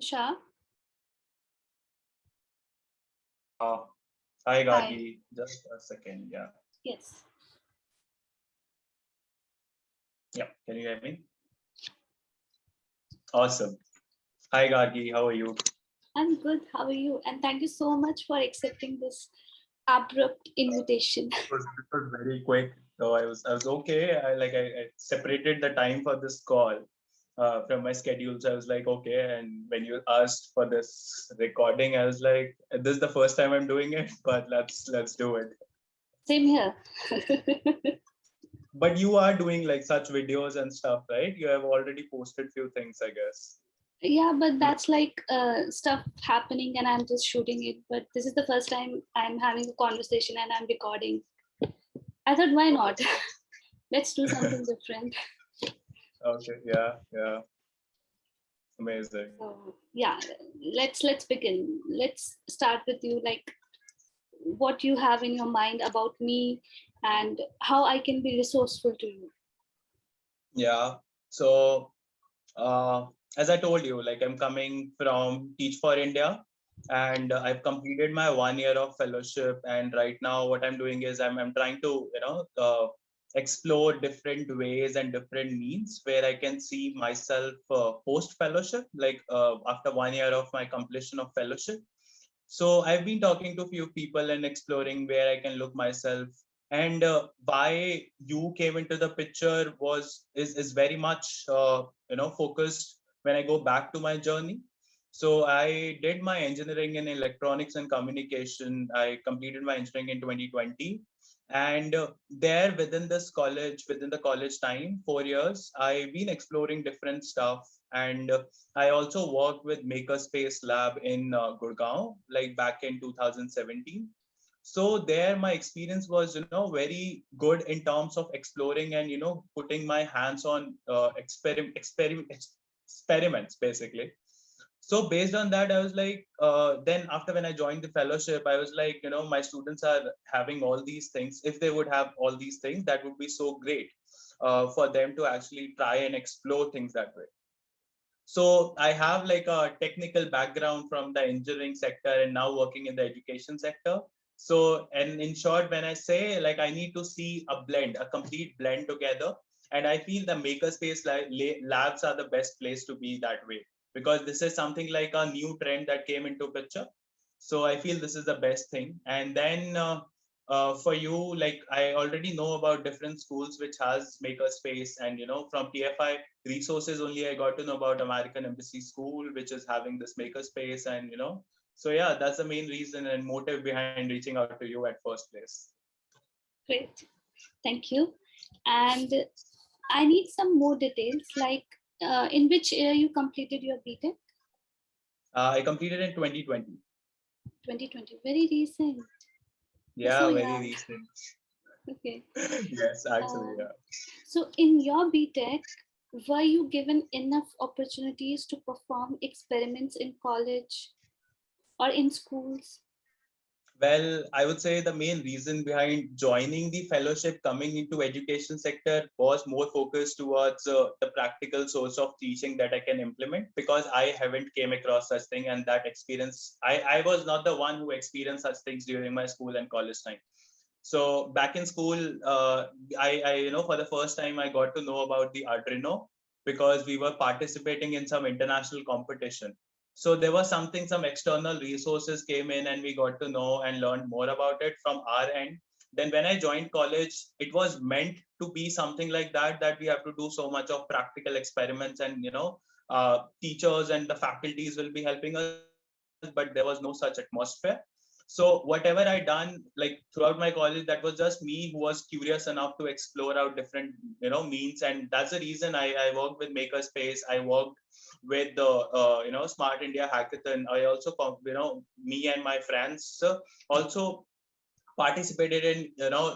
Tushar, Uh, Hi, hi. Gargi. Just a second. Yeah. Yes, Yeah. Can you hear me? Awesome. Hi, Gargi. How are you? I'm good. How are you? And thank you so much for accepting this abrupt invitation. It was very quick. So I was okay. I separated the time for this call from my schedule. So I was like, okay. And when you asked for this recording, I was like, this is the first time I'm doing it, but let's do it. Same here. But you are doing like such videos and stuff, right? You have already posted few things, I guess. Yeah, but that's like stuff happening and I'm just shooting it. But this is the first time I'm having a conversation and I'm recording. I thought, why not? Let's do something different. Okay. Yeah. Yeah. Amazing. So yeah, let's begin. Let's start with you. Like, what you have in your mind about me and how I can be resourceful to you. Yeah. So, uh, as I told you, like I'm coming from Teach for India, and I've completed my 1 year of fellowship. And right now, what I'm doing is I'm trying to explore different ways and different means where I can see myself post fellowship, like after 1 year of my completion of fellowship. So I've been talking to a few people and exploring where I can look myself. And why you came into the picture is very much focused when I go back to my journey. So I did my engineering in electronics and communication. I completed my engineering in 2020, and there within the college time, 4 years, I've been exploring different stuff. And I also worked with Makerspace Lab in Gurgaon, like back in 2017. So there, my experience was, very good in terms of exploring and putting my hands on experiments basically. So based on that, I was like, then after when I joined the fellowship, I was like, my students are having all these things. If they would have all these things, that would be so great for them to actually try and explore things that way. So I have like a technical background from the engineering sector and now working in the education sector. So, and in short, when I say like I need to see a blend, a complete blend together, and I feel the makerspace labs are the best place to be that way, because this is something like a new trend that came into picture. So I feel this is the best thing. And then for you, like I already know about different schools which has makerspace, and from TFI resources only I got to know about American Embassy School, which is having this makerspace. And so yeah, that's the main reason and motive behind reaching out to you at first place. Great. Thank you. And I need some more details, like in which year you completed your BTech? I completed in 2020. 2020. Very recent. You're so Yeah, very young. recent. Okay. Yes, actually, Um, yeah. so in your BTech, were you given enough opportunities to perform experiments in college or in schools? Well, I would say the main reason behind joining the fellowship, coming into education sector, was more focused towards the practical source of teaching that I can implement, because I haven't came across such thing. And that experience, I was not the one who experienced such things during my school and college time. So back in school, I for the first time I got to know about the Arduino, because we were participating in some international competition. So there was something, some external resources came in, and we got to know and learn more about it from our end. Then when I joined college, it was meant to be something like that, that we have to do so much of practical experiments, and teachers and the faculties will be helping us, but there was no such atmosphere. So whatever I done, like throughout my college, that was just me who was curious enough to explore out different means. And that's the reason I worked with Makerspace. I worked with the Smart India Hackathon. I also me and my friends also participated in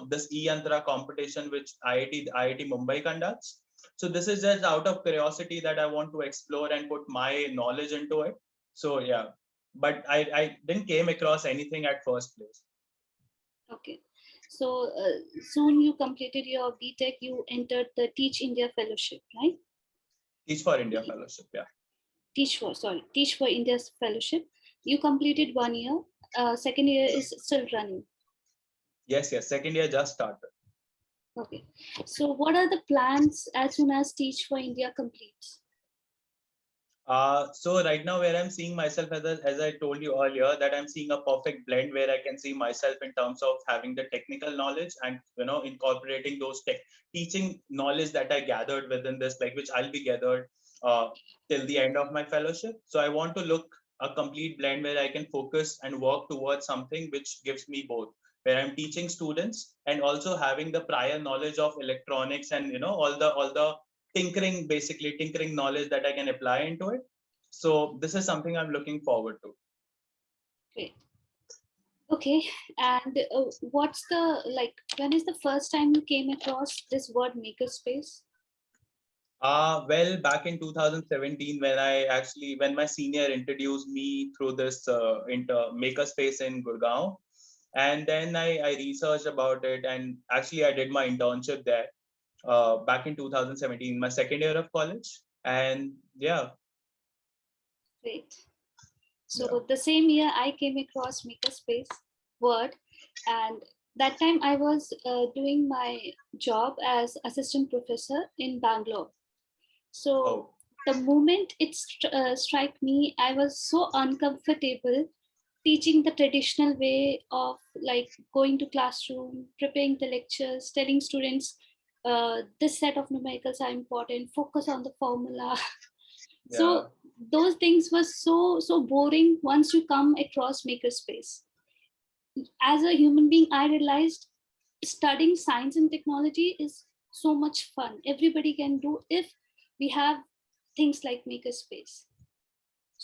this e-yantra competition which IIT Mumbai conducts. So this is just out of curiosity that I want to explore and put my knowledge into it. So yeah, but I didn't came across anything at first place. Okay. So soon you completed your BTech, you entered the Teach India Fellowship, right? Teach for India fellowship, yeah. Teach for India's fellowship. You completed 1 year. Second year is still running. Yes, second year just started. Okay. So what are the plans as soon as Teach for India completes? So right now, where I'm seeing myself, as I told you earlier, that I'm seeing a perfect blend where I can see myself in terms of having the technical knowledge and incorporating those teaching knowledge that I gathered within this, like which I'll be gathered till the end of my fellowship. So I want to look a complete blend where I can focus and work towards something which gives me both, where I'm teaching students and also having the prior knowledge of electronics and all the tinkering knowledge that I can apply into it. So this is something I'm looking forward to. Great. Okay. And what's the, like, when is the first time you came across this word makerspace? Well, back in 2017, when my senior introduced me through this into makerspace in Gurgaon, and then I researched about it, and actually I did my internship there back in 2017, my second year of college, and yeah. Great. So the same year I came across makerspace word, and that time I was doing my job as assistant professor in Bangalore. So the moment it struck me, I was so uncomfortable teaching the traditional way of like going to classroom, preparing the lectures, telling students this set of numericals are important, focus on the formula. So those things were so boring once you come across makerspace. As a human being, I realized studying science and technology is so much fun. Everybody can do if we have things like makerspace.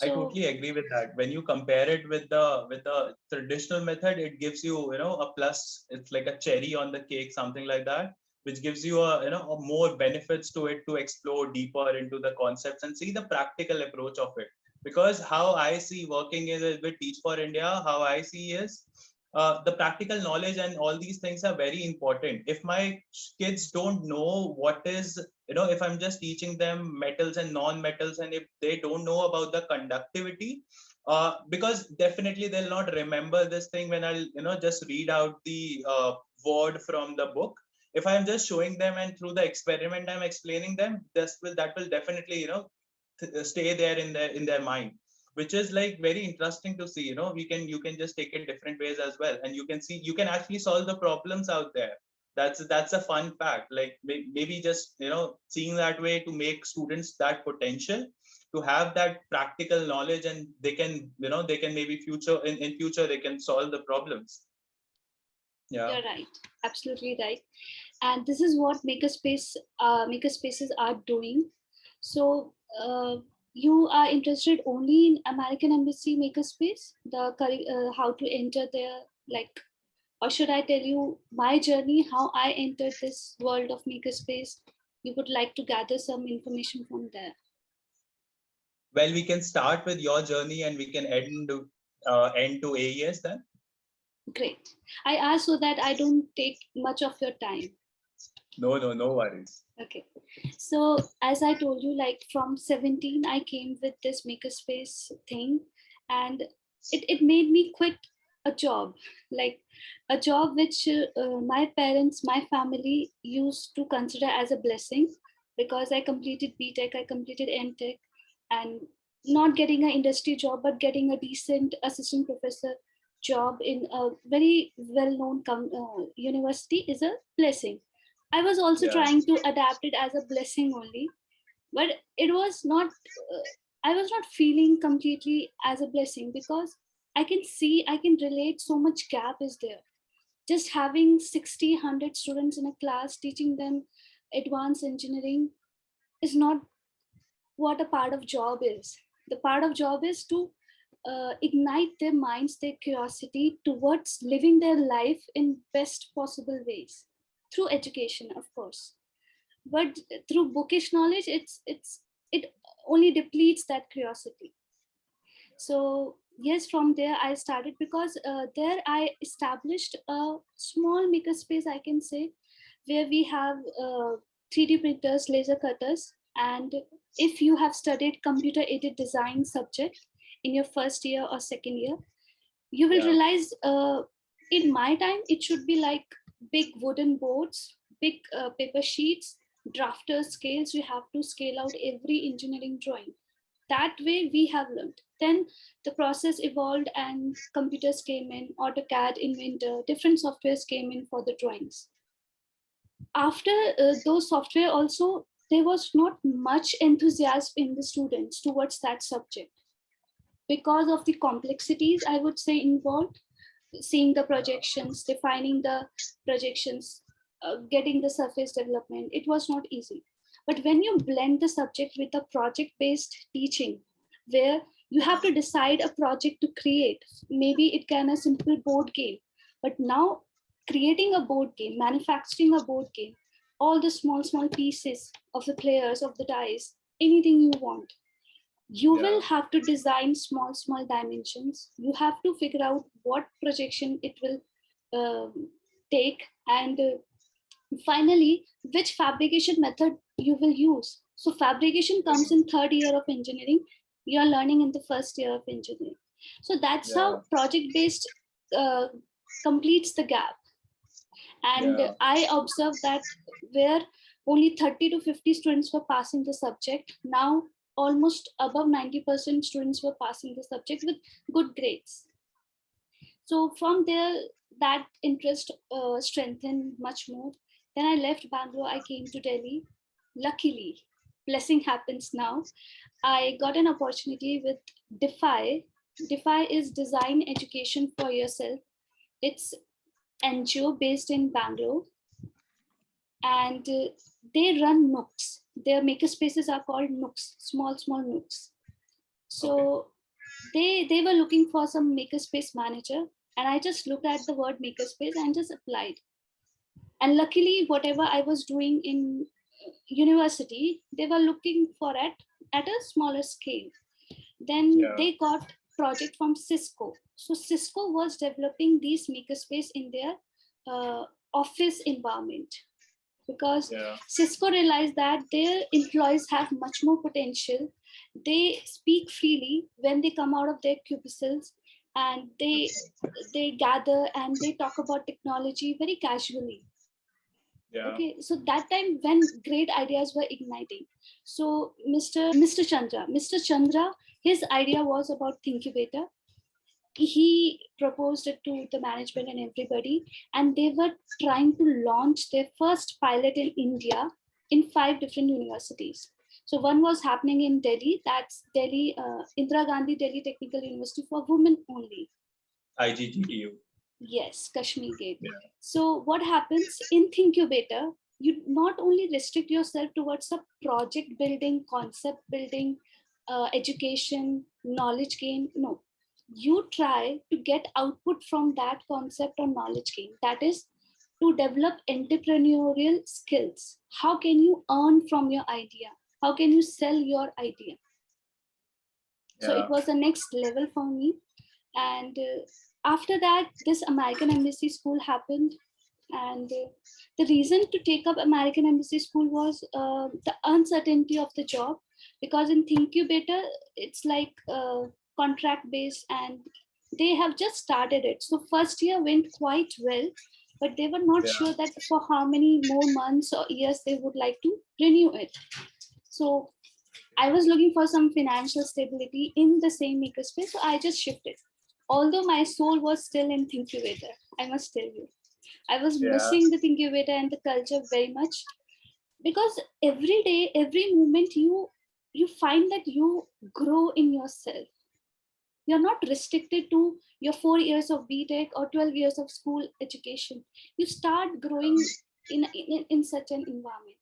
I So totally agree with that. When you compare it with the traditional method, it gives you a plus. It's like a cherry on the cake, something like that, which gives you a more benefits to it to explore deeper into the concepts and see the practical approach of it. Because how I see working with Teach for India, how I see is the practical knowledge and all these things are very important. If my kids don't know what is, if I'm just teaching them metals and non-metals, and if they don't know about the conductivity, because definitely they'll not remember this thing when I'll just read out the word from the book. If I'm just showing them and through the experiment I'm explaining them, that will definitely stay there in their mind, which is like very interesting to see. You can just take it different ways as well, and you can actually solve the problems out there. That's a fun fact, like maybe just seeing that way to make students that potential to have that practical knowledge, and they can maybe in future they can solve the problems. you're right, absolutely right. And this is what makerspaces are doing. So you are interested only in American Embassy makerspace, how to enter there, like, or should I tell you my journey, how I entered this world of makerspace? You would like to gather some information from there. Well, we can start with your journey and we can end to AES then. Great. I ask so that I don't take much of your time. No worries. Okay. So as I told you, like from 17, I came with this makerspace thing, and it made me quit a job, like a job which my parents, my family used to consider as a blessing, because I completed BTech, I completed MTech, and not getting an industry job, but getting a decent assistant professor job in a very well-known university is a blessing. I was also trying to adapt it as a blessing only, but it was not. I was not feeling completely as a blessing, because I can see, I can relate. So much gap is there. Just having 60, 100 students in a class, teaching them advanced engineering is not what a part of job is. The part of job is to ignite their minds, their curiosity towards living their life in best possible ways through education, of course. But through bookish knowledge, it only depletes that curiosity. So yes, from there I started, because there I established a small makerspace, I can say, where we have 3D printers, laser cutters, And if you have studied computer aided design subject in your first year or second year, you will realize in my time it should be like big wooden boards, big paper sheets, drafter scales. You have to scale out every engineering drawing. That way we have learned. Then the process evolved and computers came in, AutoCAD, Inventor, different softwares came in for the drawings. After those software also, there was not much enthusiasm in the students towards that subject because of the complexities, I would say, involved. Seeing the projections, defining the projections, getting the surface development, it was not easy. But when you blend the subject with a project-based teaching, where you have to decide a project to create, maybe it can a simple board game, but now creating a board game, manufacturing a board game, all the small pieces of the players, of the dice, anything you want, you will have to design small dimensions. You have to figure out what projection it will take, and finally which fabrication method you will use. So fabrication comes in third year of engineering, you are learning in the first year of engineering. So that's how project based completes the gap. And I observed that where only 30 to 50 students were passing the subject, now almost above 90% students were passing the subject with good grades. So from there, that interest strengthened much more. Then I left Bangalore, I came to Delhi. Luckily, blessing happens now. I got an opportunity with Defy. Defy is Design Education for Yourself. It's NGO based in Bangalore, and they run nooks. Their makerspaces are called nooks, small nooks. So they were looking for some makerspace manager, and I just looked at the word makerspace and just applied. And luckily, whatever I was doing in university, they were looking for it at a smaller scale. Then they got project from Cisco. So Cisco was developing these makerspace in their office environment, because Cisco realized that their employees have much more potential. They speak freely when they come out of their cubicles, and they gather and they talk about technology very casually. Okay, so that time when great ideas were igniting. So Mr. Chandra, his idea was about Thinkubator. He proposed it to the management and everybody, and they were trying to launch their first pilot in India in 5 different universities. So one was happening in Delhi, that's Delhi, Indira Gandhi Delhi Technical University for women only. IGGTU. Yes, Kashmir Gate. So what happens in Thinkubator, you not only restrict yourself towards a project building, concept building, education, knowledge gain. No, you try to get output from that concept or knowledge gain. That is to develop entrepreneurial skills. How can you earn from your idea? How can you sell your idea? So it was the next level for me. And after that, this American Embassy School happened. And the reason to take up American Embassy School was the uncertainty of the job, because in Thinkubator, it's like contract based and they have just started it. So first year went quite well, but they were not sure that for how many more months or years they would like to renew it. So I was looking for some financial stability in the same makerspace, so I just shifted. Although my soul was still in Thinkubator, I must tell you. I was missing the Thinkubator and the culture very much, because every day, every moment, you find that you grow in yourself. You're not restricted to your 4 years of BTech or 12 years of school education. You start growing in such an environment.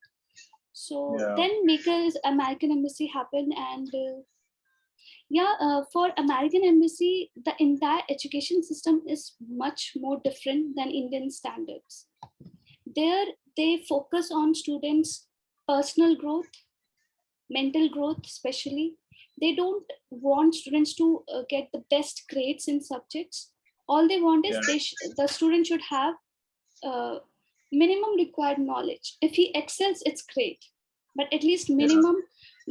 So then American Embassy happened, and for American Embassy, the entire education system is much more different than Indian standards. There, they focus on students' personal growth, mental growth, especially. They don't want students to get the best grades in subjects. All they want is the student should have minimum required knowledge. If he excels, it's great. but at least minimum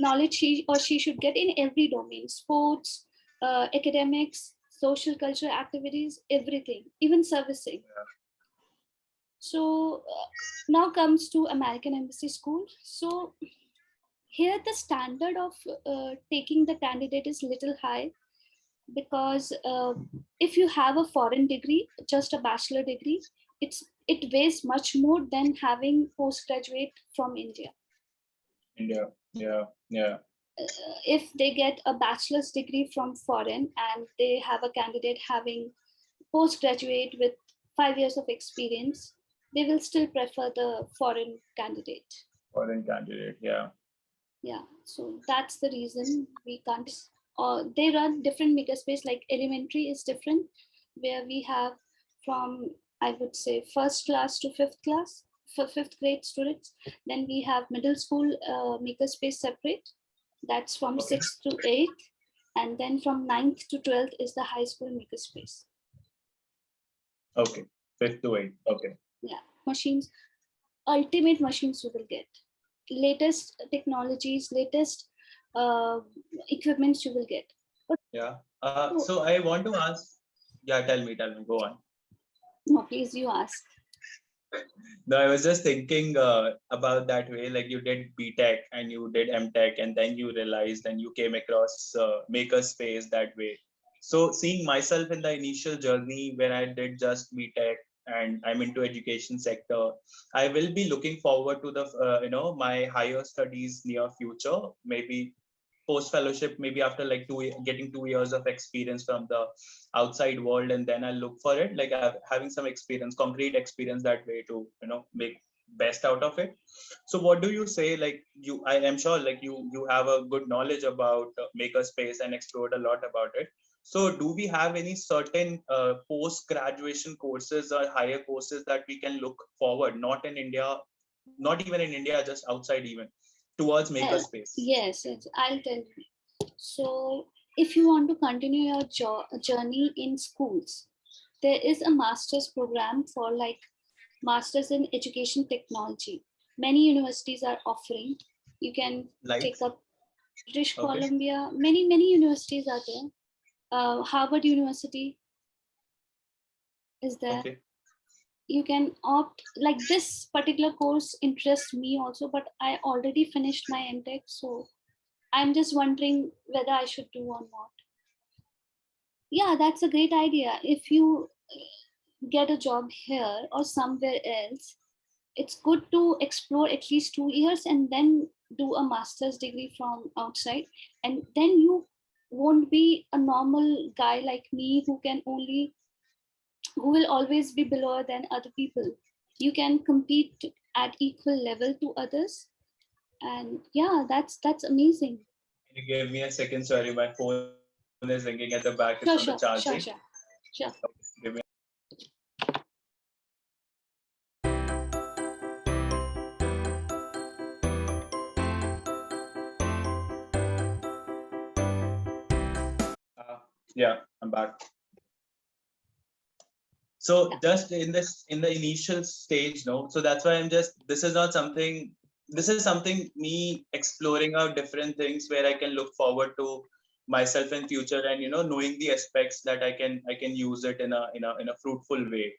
knowledge he or she should get in every domain: sports, academics, social cultural activities, everything, even servicing. So now comes to American Embassy School. So here the standard of taking the candidate is little high, because if you have a foreign degree, just a bachelor degree, it weighs much more than having postgraduate from India. India. Yeah. If they get a bachelor's degree from foreign and they have a candidate having postgraduate with 5 years of experience, they will still prefer the foreign candidate. Foreign candidate. Yeah. Yeah, so that's the reason we can't. They run different makerspace. Like elementary is different, where we have from, I would say, first class to fifth class for fifth grade students. Then we have middle school makerspace separate. That's from Okay. 6th to 8th, and then from 9th to 12th is the high school makerspace. Okay. 5th to 8th. Okay. Yeah, machines, ultimate machines you will get. Latest technologies, latest equipments you will get. Yeah. So I want to ask. Yeah. Tell me. Go on. No, please, you ask. No, I was just thinking about that way. Like you did BTech and you did MTech, and then you realized and you came across makerspace that way. So seeing myself in the initial journey when I did just BTech and I'm into education sector, I will be looking forward to the my higher studies near future. Maybe post fellowship, maybe after like getting 2 years of experience from the outside world, and then I'll look for it, like having some experience, concrete experience that way to make best out of it. So what do you say, like I am sure like you have a good knowledge about makerspace and explored a lot about it. So do we have any certain post graduation courses or higher courses that we can look forward, not in India, not even in India, just outside even, towards makerspace? Yes, I'll tell you. So, if you want to continue your journey in schools, there is a master's program for like masters in education technology. Many universities are offering. You can Like, take up British okay. Columbia. Many universities are there. Harvard University is there. Okay. You can opt, like this particular course interests me also, but I already finished my MTech, so I'm just wondering whether I should do or not. Yeah, that's a great idea. If you get a job here or somewhere else, it's good to explore at least 2 years and then do a master's degree from outside. And then you won't be a normal guy like me who will always be below than other people. You can compete at equal level to others. And yeah, that's amazing. Can you give me a second? Sorry, my phone is ringing at the back. It's on the charging. Sure, sure, sure, sure, sure. Okay, give me. Yeah, I'm back. So Yeah. just in the initial stage, no. So that's why I'm just. This is not something. This is something me exploring out different things where I can look forward to myself in future, and knowing the aspects that I can use it in a fruitful way.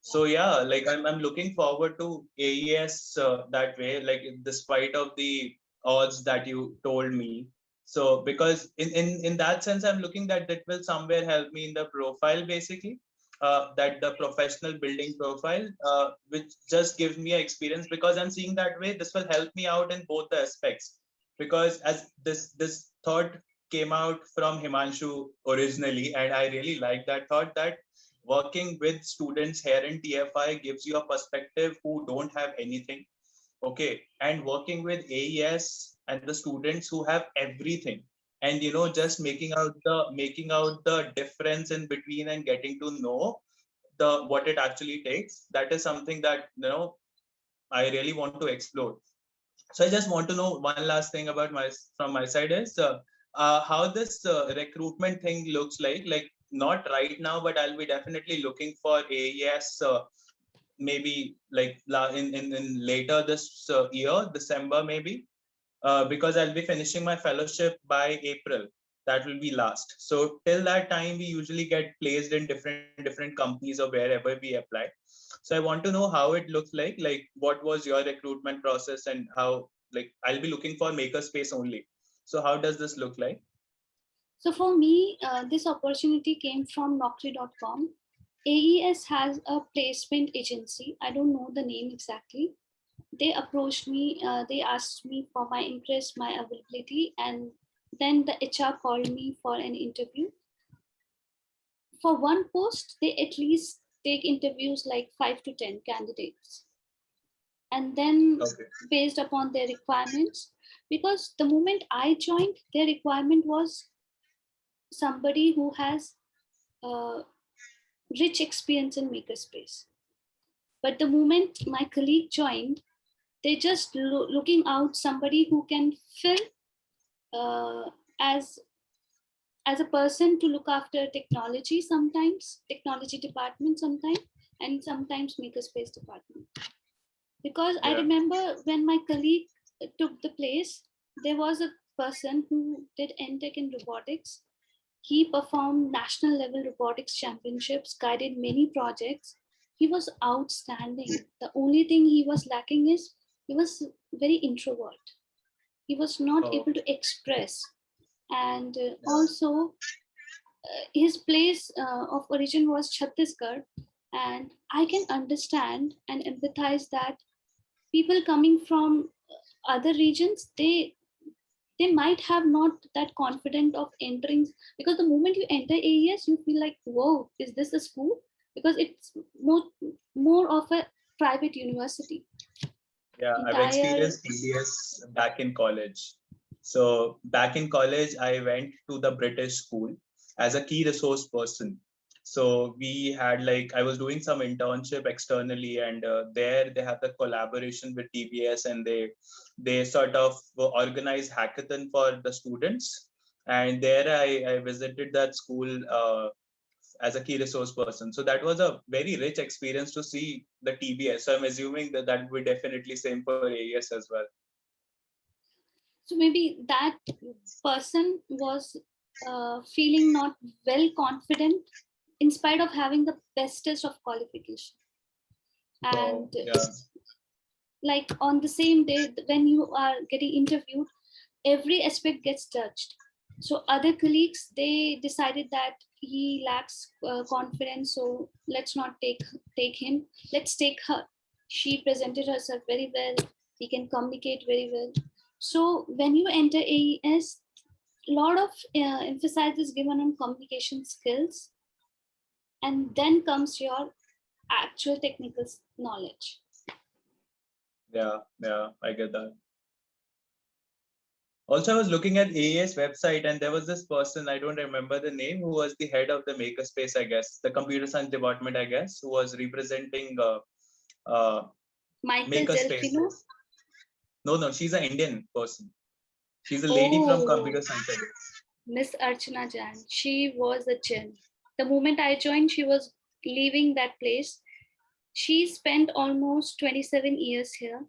So yeah, like I'm looking forward to AES that way, like despite of the odds that you told me. So because in that sense, I'm looking that it will somewhere help me in the profile, basically, that the professional building profile, which just gives me an experience, because I'm seeing that way. This will help me out in both the aspects, because as this thought came out from Himanshu originally, and I really like that thought, that working with students here in TFI gives you a perspective who don't have anything. Okay. And working with AES and the students who have everything, and just making out the difference in between and getting to know the what it actually takes. That is something that I really want to explore. So I just want to know one last thing about from my side is how this recruitment thing looks like. Like not right now, but I'll be definitely looking for AES maybe like in later this year, December maybe, because I'll be finishing my fellowship by April. That will be last. So till that time, we usually get placed in different companies or wherever we apply. So I want to know how it looks like. Like, what was your recruitment process, and how, like, I'll be looking for makerspace only. So how does this look like? So for me, this opportunity came from Naukri.com. AES has a placement agency. I don't know the name exactly. They approached me. They asked me for my interest, my availability, and then the HR called me for an interview. For one post, they at least take interviews like 5 to 10 candidates, and then Okay. based upon their requirements. Because the moment I joined, their requirement was somebody who has uh, rich experience in makerspace. But the moment my colleague joined, they just looking out somebody who can fill uh, as as a person to look after technology, sometimes technology department, sometimes, and sometimes makerspace department. Because I Yeah. remember when my colleague took the place, there was a person who did NTech in robotics. He performed national level robotics championships, guided many projects. He was outstanding. The only thing he was lacking is he was very introvert. He was not Oh, able to express. And yeah. also, his place of origin was Chhattisgarh. And I can understand and empathize that people coming from other regions, they might have not that confident of entering, because the moment you enter AES, you feel like, whoa, is this a school? Because it's more of a private university. Yeah, I've Entire experienced TDS back in college. So back in college, I went to the British school as a key resource person. So we had, like, I was doing some internship externally, and there they have the collaboration with TBS, and they sort of organize hackathon for the students. And there I visited that school as a key resource person. So that was a very rich experience to see the TBS. So I'm assuming that that would definitely same for AES as well. so maybe that person was feeling not well confident in spite of having the bestest of qualification. So And yeah, like on the same day when you are getting interviewed, every aspect gets touched. So other colleagues, they decided that he lacks confidence, so let's not take him, let's take her. She presented herself very well, he can communicate very well. So when you enter AES, a lot of emphasis is given on communication skills, and then comes your actual technical knowledge. yeah, I get that. Also, I was looking at AES website, and there was this person, I don't remember the name, who was the head of the makerspace, I guess, the computer science department, I guess, who was representing uh, Michael Delfino. makerspaces. No, she's an Indian person. She's a lady from Oh, computer science, I guess. Miss Archana Jan. She was a gem. The moment I joined, she was leaving that place. She spent almost 27 years here.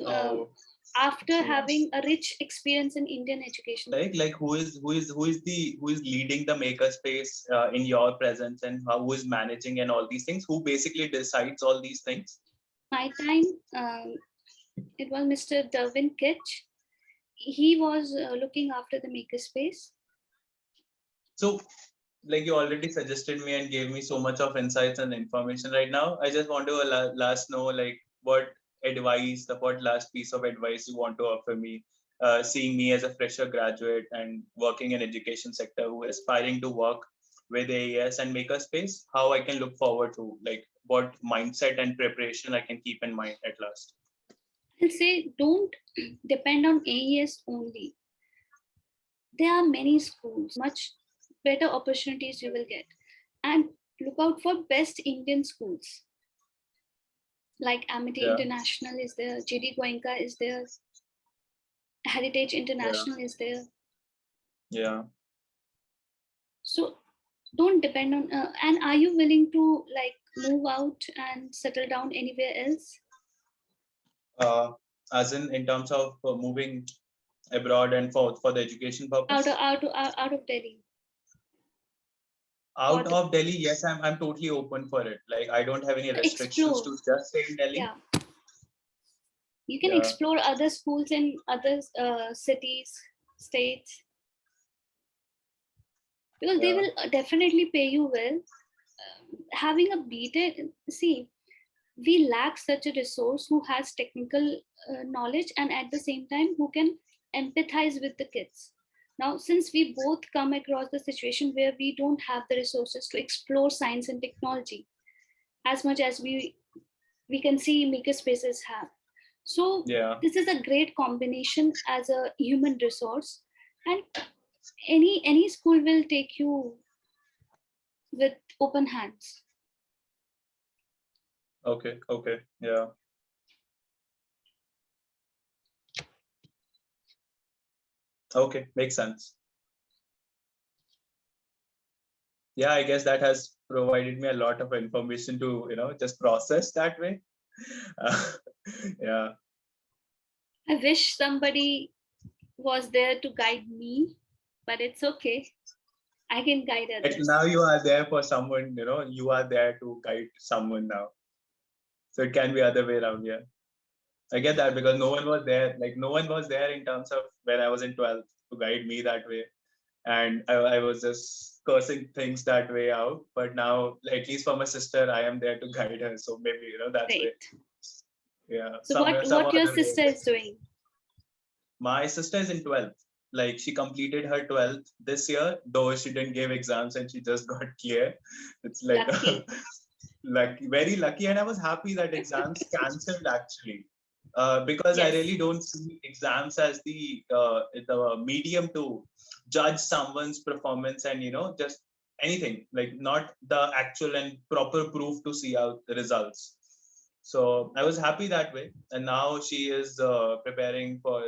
Oh, After so having nice. a rich experience in Indian education. Like who is leading the makerspace in your presence, and who is managing and all these things, who basically decides all these things? My time, it was Mr. Derwin Kitch. He was looking after the makerspace. So, like, you already suggested me and gave me so much of insights and information right now. I just want to last know, like, what advice, the what last piece of advice you want to offer me, seeing me as a fresher graduate and working in education sector who is aspiring to work with AES and makerspace, how I can look forward to, like, what mindset and preparation I can keep in mind at last. I'll say don't depend on AES only. There are many schools, much better opportunities you will get. And look out for best Indian schools. Like Amity Yeah, International is there, GD Goenka is there, Heritage yeah, International is there. yeah. So don't depend on, and are you willing to like move out and settle down anywhere else? As in terms of moving abroad and for the education purpose. Out of Delhi for Out the of Delhi, yes, I'm totally open for it. Like I don't have any to restrictions explore. to just stay in Delhi. Yeah, you can Yeah, explore other schools in other cities, states, because they yeah, will definitely pay you well. Having a BTech, see, we lack such a resource who has technical knowledge and at the same time who can empathize with the kids. Now, since we both come across the situation where we don't have the resources to explore science and technology as much as we can see makerspaces have, so yeah. this is a great combination as a human resource, and any school will take you with open hands. Okay, okay, yeah. Okay, makes sense. Yeah, I guess that has provided me a lot of information to just process that way. Uh, yeah. I wish somebody was there to guide me, but it's okay. I can guide others. Now you are there for someone, you are there to guide someone now. So it can be other way around. Yeah. I get that because no one was there. Like no one was there in terms of when I was in 12th to guide me that way. And I was just cursing things that way out. But now, at least for my sister, I am there to guide her. So maybe, that's way. Great. Yeah. So Some what your other way. sister is doing? My sister is in 12th. Like she completed her 12th this year, though she didn't give exams and she just got clear. It's like Lucky. lucky, very lucky. And I was happy that exams cancelled actually. Because I Yes. really don't see exams as the medium to judge someone's performance and just anything, like not the actual and proper proof to see out the results. So I was happy that way. And now she is preparing for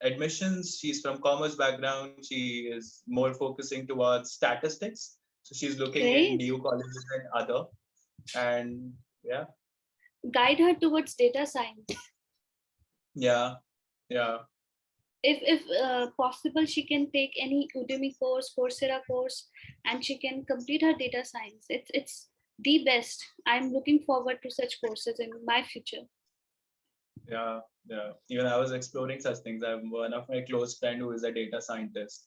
admissions. She's from commerce background. She is more focusing towards statistics. So she's looking in Great. new colleges and other. And yeah, Guide her towards data science. yeah, yeah, If possible, she can take any Udemy course, Coursera course, and she can complete her data science. It's the best. I'm looking forward to such courses in my future. yeah, yeah. Even I was exploring such things. I have one of my close friend who is a data scientist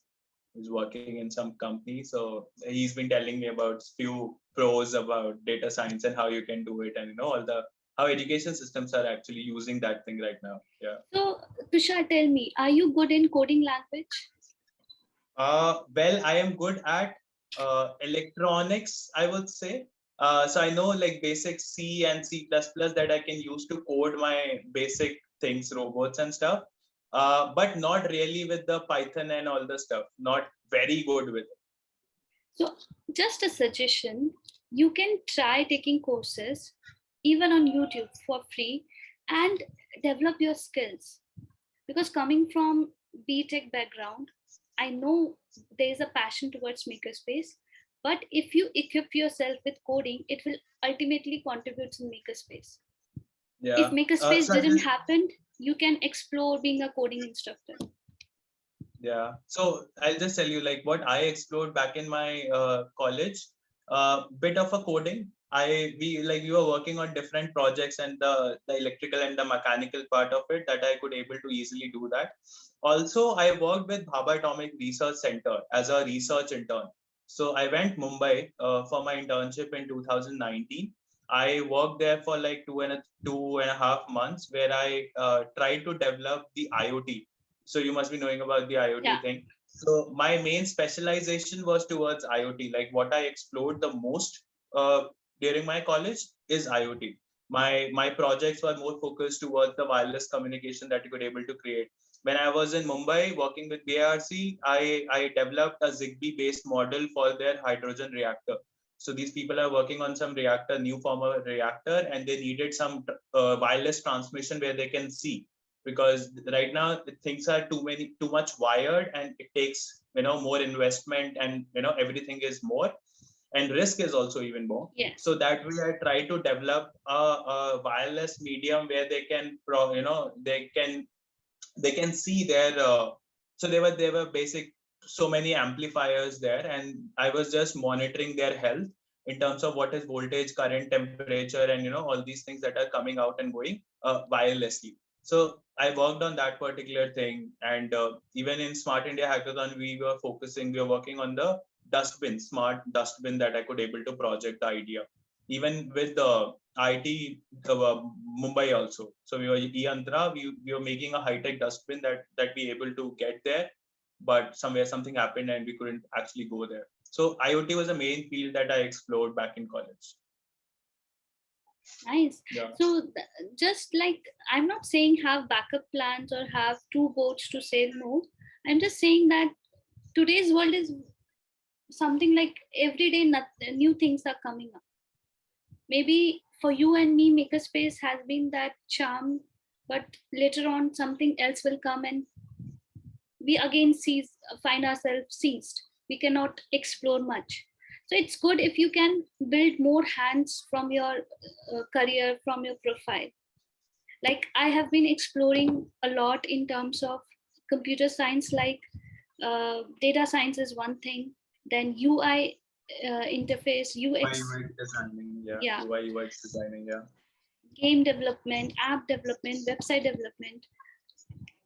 who's working in some company. So he's been telling me about few pros about data science and how you can do it, and all the how education systems are actually using that thing right now. Yeah. So, Tushar, tell me, are you good in coding language? Well, I am good at electronics, I would say. So I know like basic C and C++ that I can use to code my basic things, robots and stuff. But not really with the Python and all the stuff. Not very good with it. So, just a suggestion, you can try taking courses even on YouTube for free and develop your skills. Because coming from BTech background, I know there is a passion towards makerspace, but if you equip yourself with coding, it will ultimately contribute to makerspace. If Yeah. makerspace So I didn't just happen, you can explore being a coding instructor. Yeah. So I'll just tell you like what I explored back in my college. Bit of a coding. We were working on different projects and the electrical and the mechanical part of it that I could able to easily do that. Also, I worked with Bhabha Atomic Research Center as a research intern. So I went Mumbai for my internship in 2019. I worked there for like 2.5 months where I tried to develop the IoT. So you must be knowing about the Yeah. IoT thing. So my main specialization was towards IoT. Like what I explored the most during my college is IoT. My projects were more focused towards the wireless communication that you could able to create. When I was in Mumbai working with BARC, I developed a Zigbee based model for their hydrogen reactor. So these people are working on some reactor, new form of reactor, and they needed some wireless transmission where they can see, because right now things are too much wired and it takes more investment and everything is more. and risk is also even more. Yes. So that way I try to develop a wireless medium where they can they can see their so there were basic so many amplifiers there, and I was just monitoring their health in terms of what is voltage, current, temperature, and all these things that are coming out and going wirelessly. So I worked on that particular thing, and even in Smart India Hackathon, we were working on the smart dustbin that I could able to project the idea. Even with the IT Mumbai also. So we were we were making a high-tech dustbin that we able to get there, but somewhere something happened and we couldn't actually go there. So IoT was a main field that I explored back in college. Nice. Yeah. So just like, I'm not saying have backup plans or have two boats to sail. No, I'm just saying that today's world is something like every day new things are coming up. Maybe for you and me, makerspace has been that charm, but later on something else will come and we again find ourselves seized. We cannot explore much. So it's good if you can build more hands from your career, from your profile. Like I have been exploring a lot in terms of computer science, like data science is one thing, then UI interface, UX, UI designing, yeah, UI UX designing, yeah. game development, app development, website development.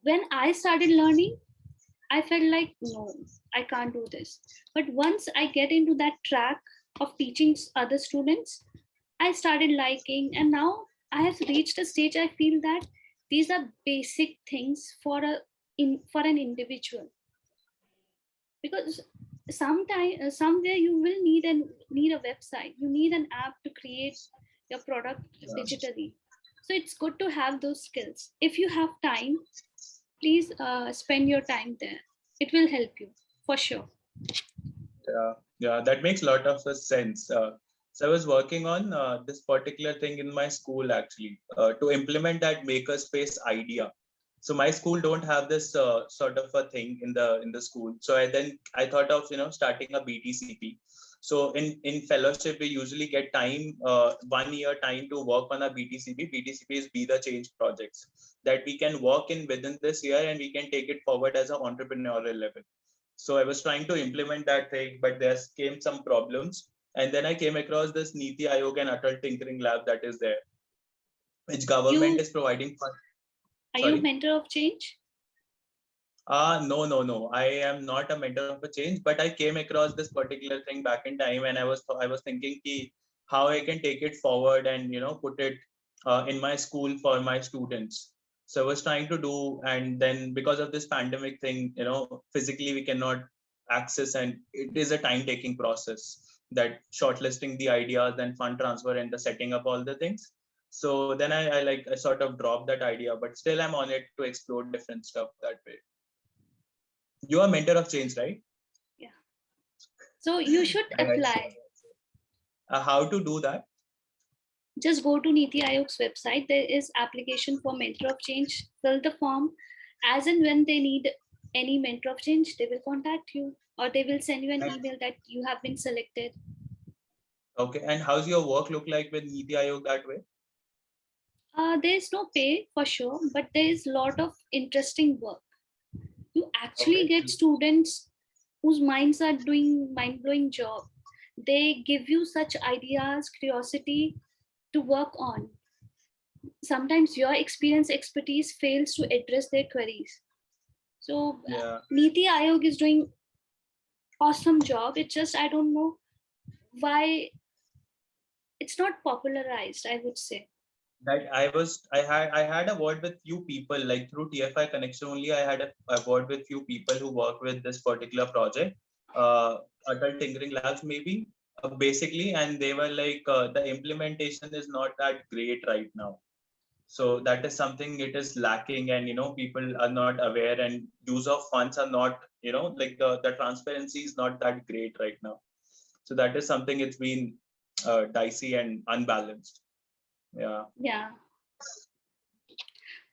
When I started learning, I felt like, no, I can't do this. But once I get into that track of teaching other students, I started liking, and now I have reached a stage I feel that these are basic things for for an individual. Because somewhere you will need a website, you need an app to create your product digitally. So it's good to have those skills. If you have time, please spend your time there. It will help you for sure. Yeah, that makes a lot of sense. So I was working on this particular thing in my school actually to implement that makerspace idea. So my school don't have this sort of a thing in the school. So I thought of starting a BTCP. So in fellowship we usually get time 1 year time to work on a BTCP. BTCP is Be the Change projects that we can work in within this year, and we can take it forward as an entrepreneurial level. So I was trying to implement that thing, but there came some problems. And then I came across this Niti Aayog and Atal Tinkering Lab that is there, which government You is providing for. are you Sorry? mentor of change? No. I am not a mentor of a change, but I came across this particular thing back in time, and I was thinking how I can take it forward and put it in my school for my students. So I was trying to do, and then because of this pandemic thing, physically we cannot access, and it is a time-taking process. That shortlisting the ideas, then fund transfer, and the setting up all the things. So then I sort of dropped that idea, but still I'm on it to explore different stuff that way. You are mentor of change, right? Yeah. So you should apply. How to do that? Just go to Niti Aayog's website. There is application for mentor of change. Fill the form. As and when they need any mentor of change, they will contact you, or they will send you an email that you have been selected. Okay, and how's your work look like with Niti Aayog that way? There is no pay for sure, but there is a lot of interesting work. You actually get students whose minds are doing mind-blowing job. They give you such ideas, curiosity to work on. Sometimes your experience, expertise fails to address their queries. So Niti Aayog is doing awesome job. It's just I don't know why it's not popularized, I would say. That I had a word with few people, like through TFI connection only. I had a word with few people who work with this particular project, adult tinkering labs maybe, basically, and they were like the implementation is not that great right now. So that is something it is lacking, and people are not aware, and use of funds are not like the transparency is not that great right now. So that is something it's been dicey and unbalanced. Yeah,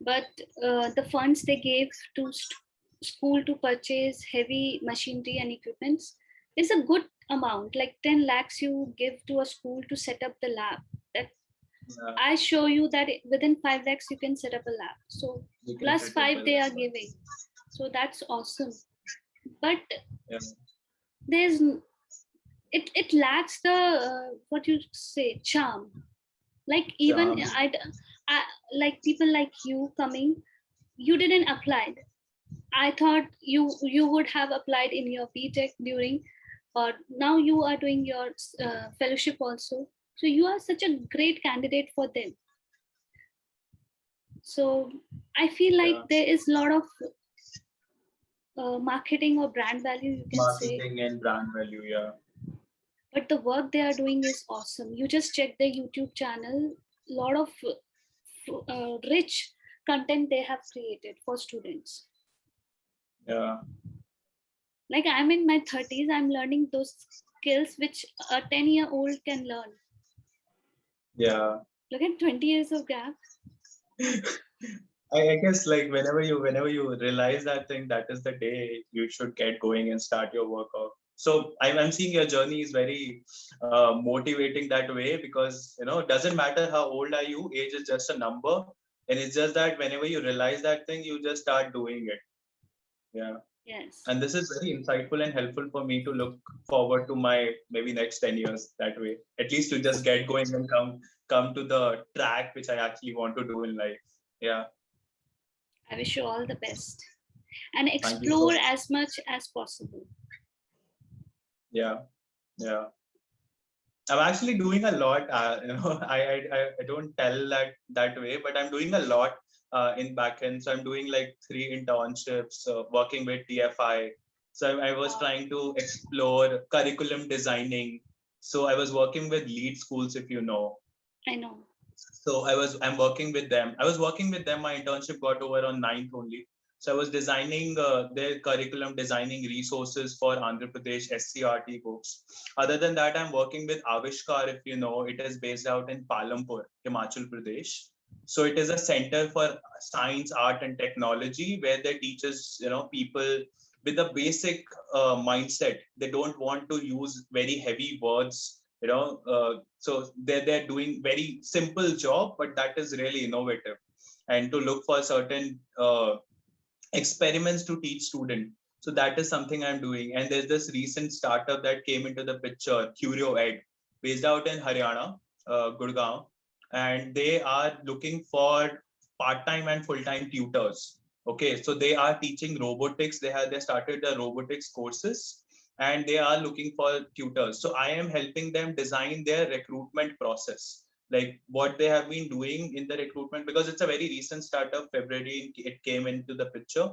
but the funds they gave to school to purchase heavy machinery and equipments, It's a good amount, like 10 lakhs you give to a school to set up the lab. That Yeah, I show you that within 5 lakhs you can set up a lab. So you can plus set up a 5 they are lab. giving. So that's awesome. But Yeah, there's it lacks the what you say, charm. Like even charm. I like people like you coming, you didn't apply. I thought you would have applied in your BTech during, or now you are doing your fellowship also. So you are such a great candidate for them. So I feel like Yeah, there is a lot of marketing or brand value, you can say, marketing and brand value. Yeah, but the work they are doing is awesome. You just check their YouTube channel, lot of rich content they have created for students. yeah, Like I'm in my 30s, I'm learning those skills which a 10-year-old can learn. yeah. Look at 20 years of gap. I guess like whenever you realize that thing, that is the day you should get going and start your workout. So I'm seeing your journey is very motivating that way, because it doesn't matter how old are you, age is just a number, and it's just that whenever you realize that thing, you just start doing it. Yeah, Yes. and this is very insightful and helpful for me to look forward to my maybe next 10 years that way. At least to just get going and come to the track which I actually want to do in life. Yeah. I wish you all the best and Thank you so explore much. as much as possible. Yeah, yeah. I'm actually doing a lot. I don't tell that way, but I'm doing a lot in backend. So I'm doing like 3 internships, working with TFI. So I was trying to explore curriculum designing. So I was working with lead schools, if you know. I know. So I'm working with them. I was working with them. My internship got over on 9th only. So I was designing their curriculum, designing resources for Andhra Pradesh SCRT books. Other than that, I'm working with Avishkar, if you know. It is based out in Palampur, Himachal Pradesh. So it is a center for science, art, and technology where they teaches people with a basic mindset. They don't want to use very heavy words. So they're doing very simple job, but that is really innovative, and to look for certain experiments to teach student. So that is something I'm doing. And there's this recent startup that came into the picture, Curio Ed, based out in Haryana, Gurgaon, and they are looking for part-time and full-time tutors. Okay, so they are teaching robotics. They started the robotics courses, and they are looking for tutors. So I am helping them design their recruitment process, like what they have been doing in the recruitment, because it's a very recent startup. February it came into the picture,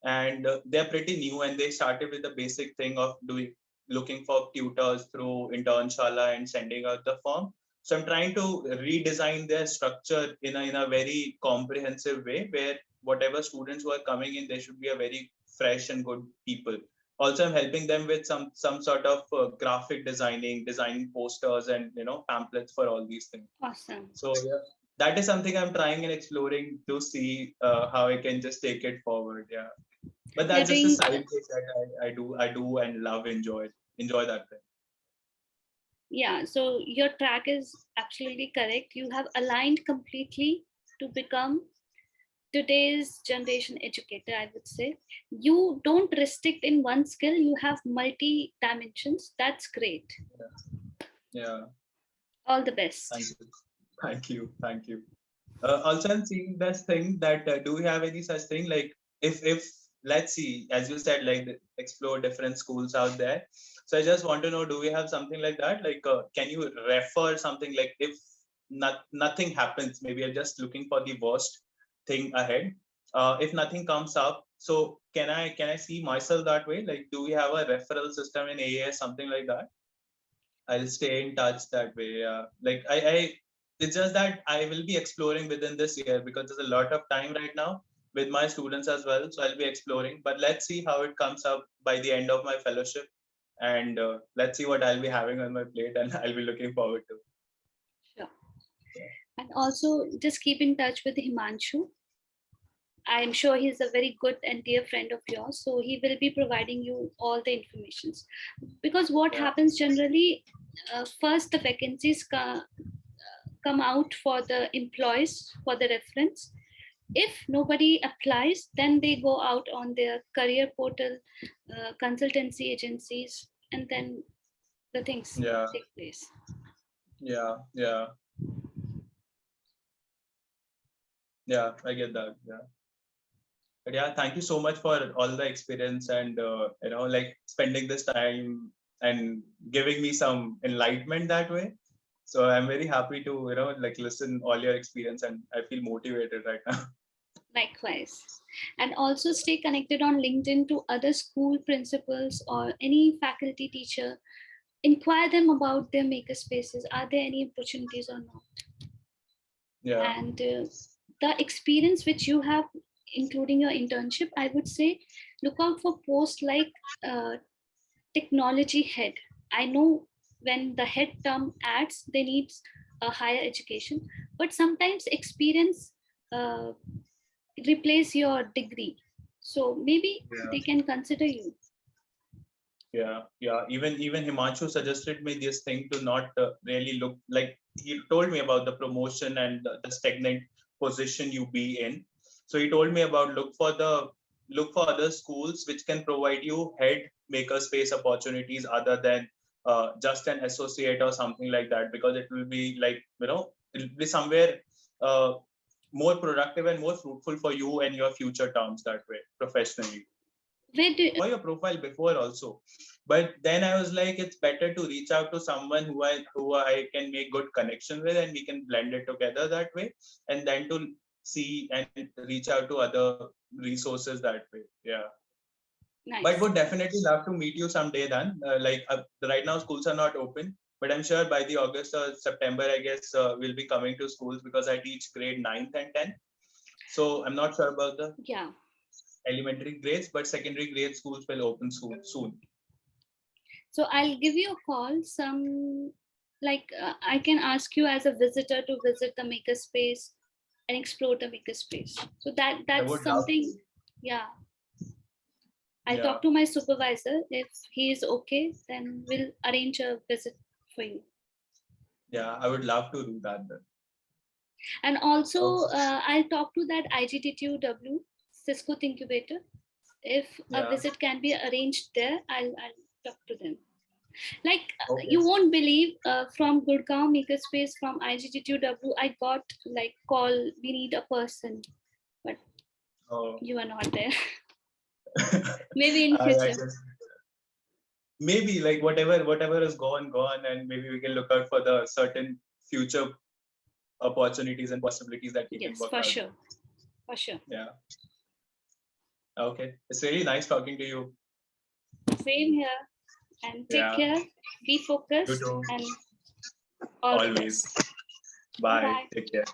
and they're pretty new, and they started with the basic thing of doing looking for tutors through internshala and sending out the form. So I'm trying to redesign their structure in a very comprehensive way, where whatever students who are coming in, they should be a very fresh and good people. Also, I'm helping them with some sort of graphic designing posters and pamphlets for all these things. Awesome. So yeah, that is something I'm trying and exploring to see how I can just take it forward. Yeah, but You're that's just a doing, side gig that I do and love, enjoy that thing. yeah. So your track is absolutely correct. You have aligned completely to become today's generation educator, I would say. You don't restrict in one skill, you have multi dimensions. That's great. Yeah, All the thank best. you, thank you. Also, I'm seeing this thing that do we have any such thing, like if let's see, as you said, like explore different schools out there. So I just want to know, do we have something like that? Like, can you refer something, like if nothing happens, maybe I'm just looking for the worst thing ahead. If nothing comes up, so can I see myself that way? Like, do we have a referral system in AAS, something like that? I'll stay in touch that way. Yeah. Like it's just that I will be exploring within this year, because there's a lot of time right now with my students as well. So I'll be exploring, but let's see how it comes up by the end of my fellowship. And let's see what I'll be having on my plate, and I'll be looking forward to. Sure. And also just keep in touch with Himanshu. I'm sure he's a very good and dear friend of yours. So he will be providing you all the informations. Because what Yeah. happens generally, first the vacancies come out for the employees for the reference. If nobody applies, then they go out on their career portal, consultancy agencies, and then the things Yeah. take place. Yeah. Yeah. Yeah. I get that. Yeah. But yeah, thank you so much for all the experience and like spending this time and giving me some enlightenment that way. So I'm very happy to like listen all your experience, and I feel motivated right now. Likewise. And also stay connected on LinkedIn to other school principals or any faculty teacher. Inquire them about their makerspaces. Are there any opportunities or not? Yeah. And the experience which you have, including your internship, I would say look out for posts like technology head. I know when the head term adds, they need a higher education, but sometimes experience uh, replace your degree. So maybe Yeah. they can consider you. Yeah, yeah. Even Himanshu suggested me this thing to not really look like, he told me about the promotion and the stagnant position you be in. So he told me about look for other schools which can provide you head makerspace opportunities other than just an associate or something like that, because it will be like it'll be somewhere uh, more productive and more fruitful for you and your future terms that way professionally. Where do For your profile before also, but then I was like, it's better to reach out to someone who I can make good connection with, and we can blend it together that way, and then to see and reach out to other resources that way. Yeah, but nice. would definitely love to meet you someday then. Right now schools are not open, but I'm sure by the August or September, I guess we'll be coming to schools, because I teach grade 9th and 10th. So I'm not sure about the Yeah. elementary grades, but secondary grade schools will open soon. So I'll give you a call. Some like I can ask you as a visitor to visit the makerspace and explore the makerspace. So I that's would love something. to. Yeah, I'll Yeah, talk to my supervisor. If he is okay, then we'll arrange a visit for you. yeah, I would love to do that then. And also, Okay. I'll talk to that IGTTUW Cisco incubator. If a Yeah. visit can be arranged there, I'll talk to them. Like Okay. you won't believe, from Gurgaon Makerspace from IGTTUW, I got like call, we need a person, but Oh. you are not there. Maybe in I future. just maybe like whatever is gone, and maybe we can look out for the certain future opportunities and possibilities that we can Yes, work for out sure, with. for sure. Yeah. Okay. It's really nice talking to you. Same here. And take Yeah. care. Be You focused too. and all the Always. best. Bye Bye. bye. Take care.